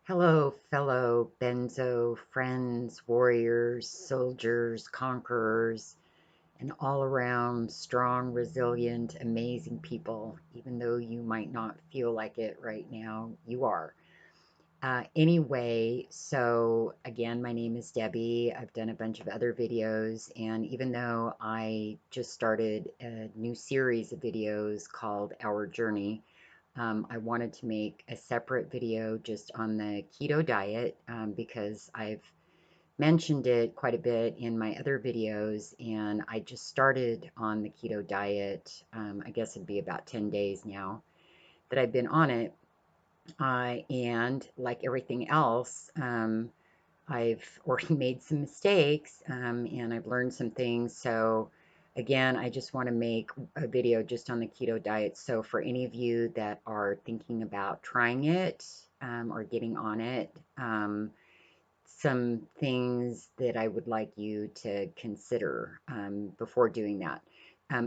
Hello, fellow Benzo friends, warriors, soldiers, conquerors, and all around strong, resilient, amazing people. Even though you might not feel like it right now, you are. Anyway, so again, my name is Debbie. I've done a bunch of other videos, and even though I just started a new series of videos called Our Journey, I wanted to make a separate video just on the keto diet because I've mentioned it quite a bit in my other videos, and I just started on the keto diet. I guess it'd be about 10 days now that I've been on it. And like everything else, I've already made some mistakes and I've learned some things. So, again, I just want to make a video just on the keto diet. So, for any of you that are thinking about trying it or getting on it, some things that I would like you to consider before doing that.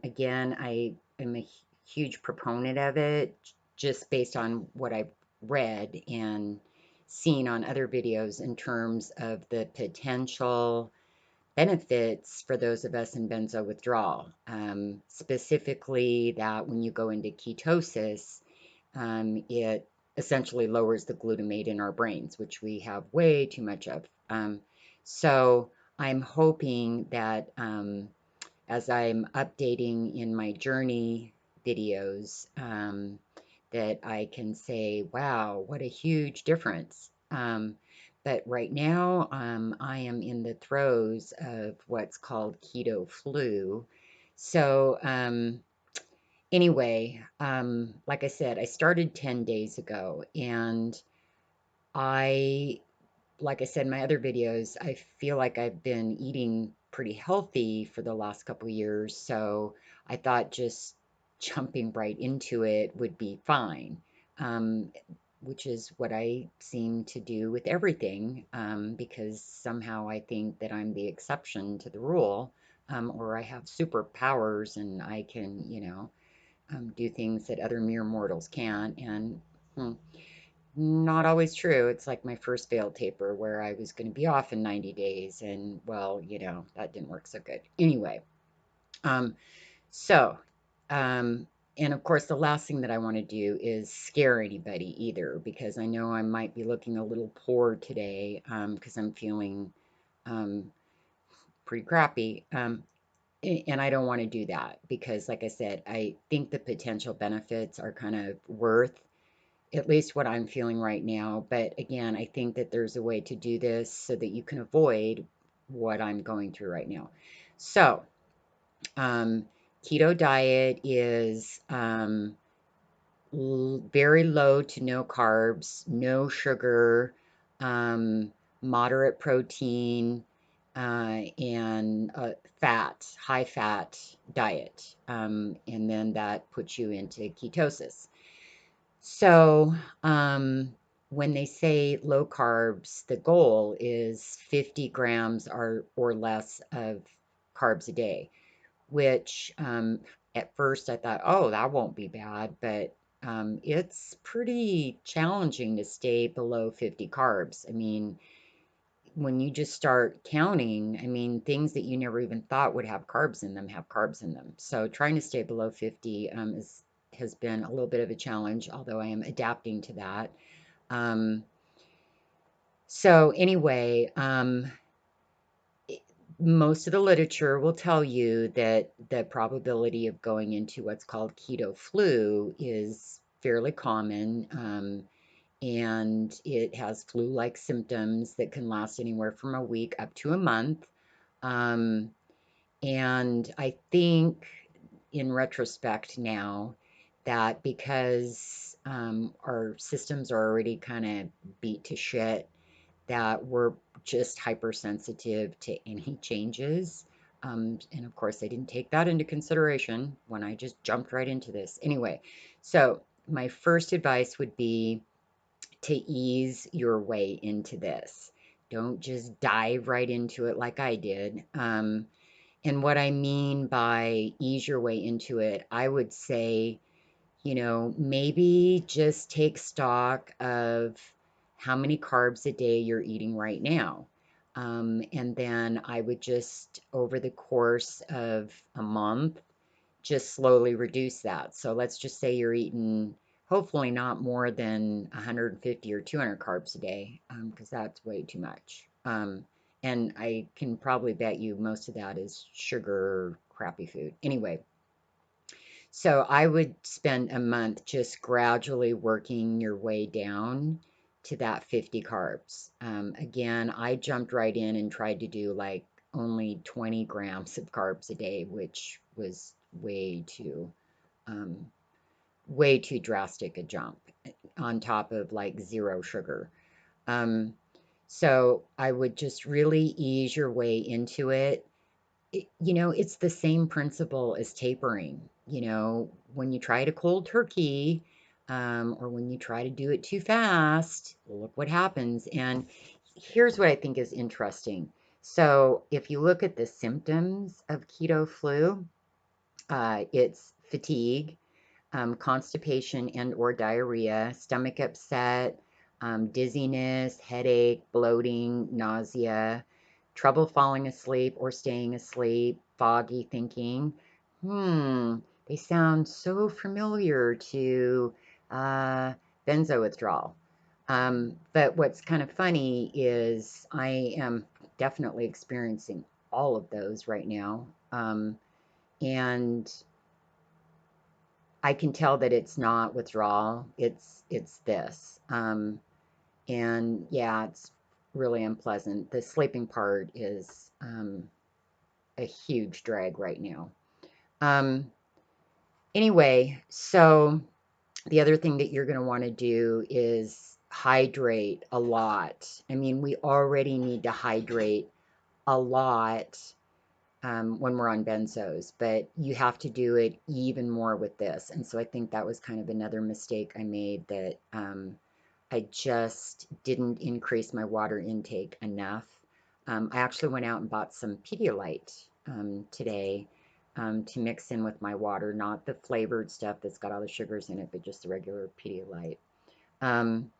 Again, I am a huge proponent of it just based on what I've read and seen on other videos in terms of the potential benefits for those of us in benzo withdrawal. Specifically, that when you go into ketosis, it essentially lowers the glutamate in our brains, which we have way too much of. So I'm hoping that as I'm updating in my journey videos, that I can say, wow, what a huge difference. But right now, I am in the throes of what's called keto flu. So, anyway, like I said, I started 10 days ago, and I, like I said in my other videos, I feel like I've been eating pretty healthy for the last couple years, so I thought just jumping right into it would be fine, um, which is what I seem to do with everything, because somehow I think that I'm the exception to the rule, or I have superpowers and I can, do things that other mere mortals can't. And hmm, not always true. It's like my first failed taper where I was going to be off in 90 days, and well, that didn't work so good. Anyway, um, so, um, and of course, the last thing that I want to do is scare anybody either, because I know I might be looking a little poor today, because I'm feeling um, pretty crappy. And I don't want to do that because, like I said, I think the potential benefits are kind of worth at least what I'm feeling right now. But again, I think that there's a way to do this so that you can avoid what I'm going through right now. So, um, keto diet is very low to no carbs, no sugar, um, moderate protein, and fat, high fat diet. And then that puts you into ketosis. So, when they say low carbs, the goal is 50 grams or less of carbs a day, which at first I thought, oh, that won't be bad, but it's pretty challenging to stay below 50 carbs. I mean, when you just start counting, I mean, things that you never even thought would have carbs in them have carbs in them. So trying to stay below 50 has been a little bit of a challenge, although I am adapting to that. Um, so anyway, most of the literature will tell you that the probability of going into what's called keto flu is fairly common. And it has flu-like symptoms that can last anywhere from a week up to a month. Um, and I think in retrospect now that because our systems are already kind of beat to shit, that we're just hypersensitive to any changes. And of course, I didn't take that into consideration when I just jumped right into this. Anyway, so my first advice would be to ease your way into this. Don't just dive right into it like I did. And what I mean by ease your way into it, I would say, maybe just take stock of how many carbs a day you're eating right now. And then I would just, over the course of a month, just slowly reduce that. So let's just say you're eating hopefully not more than 150 or 200 carbs a day, because that's way too much. And I can probably bet you most of that is sugar, crappy food. Anyway, so I would spend a month just gradually working your way down to that 50 carbs. Again, I jumped right in and tried to do like only 20 grams of carbs a day, which was um, way too drastic a jump on top of like zero sugar. Um, so I would just really ease your way into it. It's the same principle as tapering. When you try to cold turkey, or when you try to do it too fast, look what happens. And here's what I think is interesting. So if you look at the symptoms of keto flu, it's fatigue, constipation and or diarrhea, stomach upset, dizziness, headache, bloating, nausea, trouble falling asleep or staying asleep, foggy thinking. Hmm, they sound so familiar to uh, benzo withdrawal. But what's kind of funny is I am definitely experiencing all of those right now. And I can tell that it's not withdrawal. It's this. And yeah, it's really unpleasant. The sleeping part is a huge drag right now. Um, anyway, so the other thing that you're going to want to do is hydrate a lot. I mean, we already need to hydrate a lot when we're on benzos, but you have to do it even more with this. And so I think that was kind of another mistake I made, that I just didn't increase my water intake enough. I actually went out and bought some Pedialyte today to mix in with my water, not the flavored stuff that's got all the sugars in it, but just the regular Pedialyte. Um,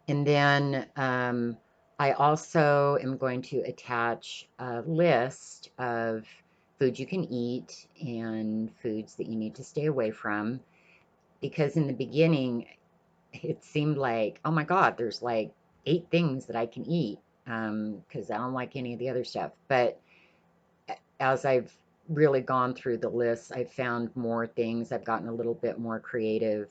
and then I also am going to attach a list of foods you can eat and foods that you need to stay away from. Because in the beginning, it seemed like, oh my God, there's like 8 things that I can eat, because I don't like any of the other stuff. But as I've really gone through the list, I've found more things. I've gotten a little bit more creative.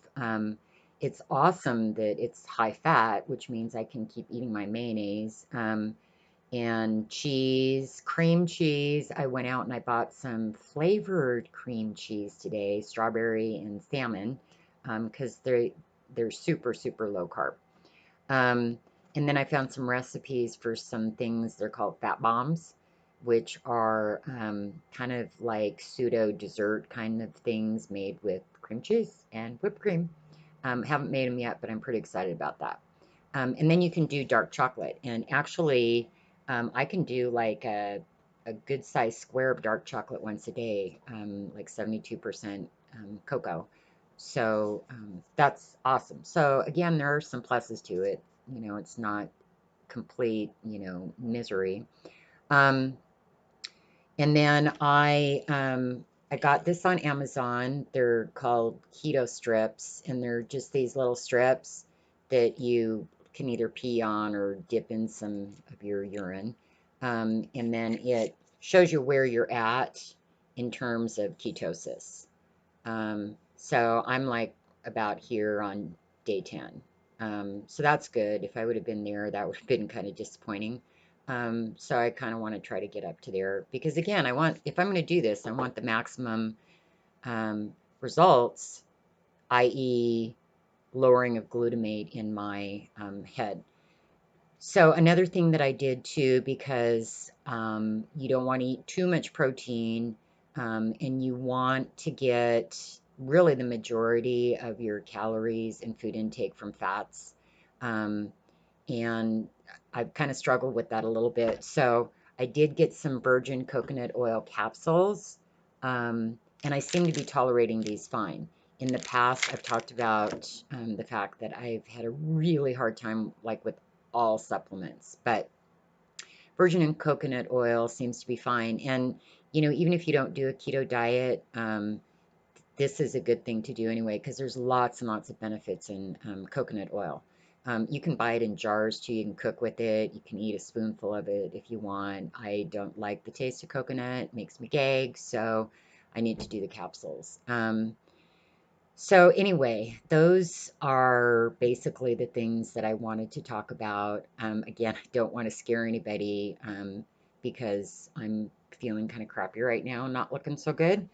It's awesome that it's high fat, which means I can keep eating my mayonnaise. And cheese, cream cheese. I went out and I bought some flavored cream cheese today, strawberry and salmon, because they're super, super low carb. Um, and then I found some recipes for some things. They're called fat bombs, which are kind of like pseudo dessert kind of things made with cream cheese and whipped cream. Haven't made them yet, but I'm pretty excited about that. And then you can do dark chocolate. And actually, I can do like a good sized square of dark chocolate once a day, like 72% cocoa. So that's awesome. So again, there are some pluses to it. It's not complete, misery. Um, and then I got this on Amazon. They're called keto strips, and they're just these little strips that you can either pee on or dip in some of your urine. And then it shows you where you're at in terms of ketosis. So I'm like about here on day 10. So that's good. If I would have been there, that would have been kind of disappointing. So I kind of want to try to get up to there because again, if I'm going to do this, I want the maximum results, i.e. lowering of glutamate in my head. So another thing that I did too, because you don't want to eat too much protein, and you want to get really the majority of your calories and food intake from fats. Um, and I've kind of struggled with that a little bit. So I did get some virgin coconut oil capsules, and I seem to be tolerating these fine. In the past, I've talked about the fact that I've had a really hard time, like with all supplements, but virgin and coconut oil seems to be fine. And, even if you don't do a keto diet, this is a good thing to do anyway, because there's lots and lots of benefits in coconut oil. You can buy it in jars too. You can cook with it. You can eat a spoonful of it if you want. I don't like the taste of coconut. It makes me gag, so I need to do the capsules. So anyway, those are basically the things that I wanted to talk about. Again, I don't want to scare anybody because I'm feeling kind of crappy right now, not looking so good.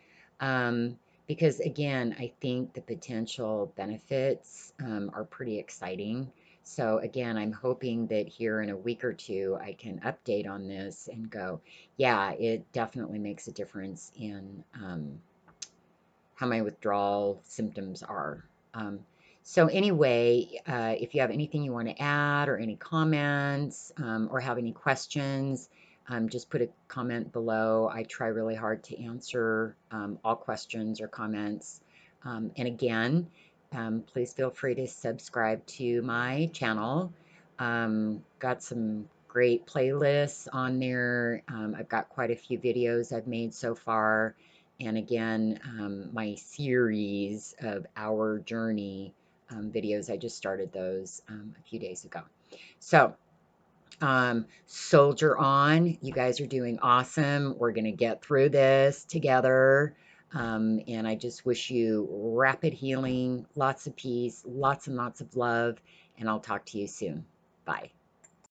Because again, I think the potential benefits are pretty exciting. So again, I'm hoping that here in a week or two, I can update on this and go, yeah, it definitely makes a difference in how my withdrawal symptoms are. Um, so anyway, if you have anything you want to add or any comments or have any questions, just put a comment below. I try really hard to answer all questions or comments. And again, please feel free to subscribe to my channel. Got some great playlists on there. I've got quite a few videos I've made so far. And again, my series of Our Journey videos, I just started those a few days ago. So, soldier on. You guys are doing awesome. We're going to get through this together. And I just wish you rapid healing, lots of peace, lots and lots of love. And I'll talk to you soon. Bye.